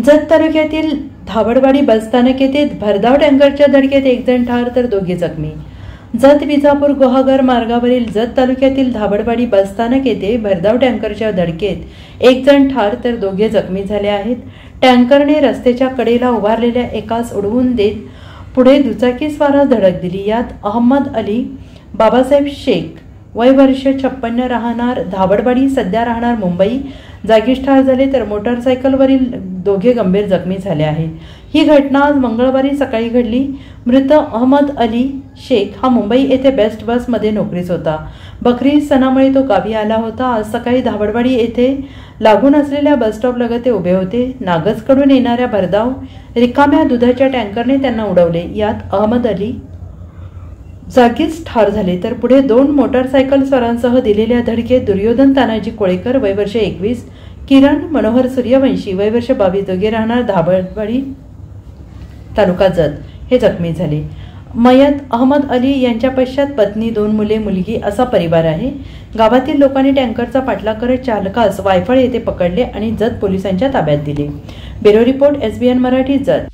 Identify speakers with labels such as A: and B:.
A: जत तालुक्यातील धाबडवाडी बसस्थानक येथे भरधाव टँकरच्या धडकेत एक जण ठार तर दोघे जखमी। जत विजापूर गुहागर मार्गावरील जत तालुक्यातील धाबडवाडी बसस्थानक येथे भरधाव टँकरच्या धडकेत एक जण ठार तर दोघे जखमी झाले आहेत। टँकरने रस्त्याच्या कडेला उभारलेल्या एकास उडवून देत पुढे दुचाकीस्वारास धडक दिली। यात अहमद अली बाबासाहेब शेख वय वर्ष 56 राहणार धाबडवाडी सध्या राहणार मुंबई जागीच ठार झाले तर मोटरसायकलवरील दोघे गंभीर जखमी झाले आहेत। ही घटना आज मंगळवारी सकाळी घडली। मृत अहमद अली शेख हा मुंबई येथे बेस्ट बसमध्ये नोकरीस होता। बकरी सणामुळे तो गावी आला होता। आज सकाळी धाबडवाडी येथे लागून असलेल्या बस स्टॉप लगत ते उभे होते। नागजकडून येणाऱ्या भरधाव रिकाम्या दुधाच्या टँकरने त्यांना उडवले। यात अहमद अली जागीच ठार झाले तर पुढे दोन मोटरसायकल स्वारांसह दिलेल्या धडकेत दुर्योधन तानाजी कोळेकर वय वर्ष 21, किरण मनोहर सूर्यवंशी वय वर्ष 22 दोघे राहणार धाबडवाडी तालुका जत हे जखमी झाले। मयत अहमद अली यांच्या पश्चात पत्नी 2 मुले मुलगी असा परिवार आहे। गावातील लोकांनी टँकरचा पाठलाग करत चालकास वायफळ येथे पकडले आणि जत पोलिसांच्या ताब्यात दिले। Bureau report SBN Marathi Jat.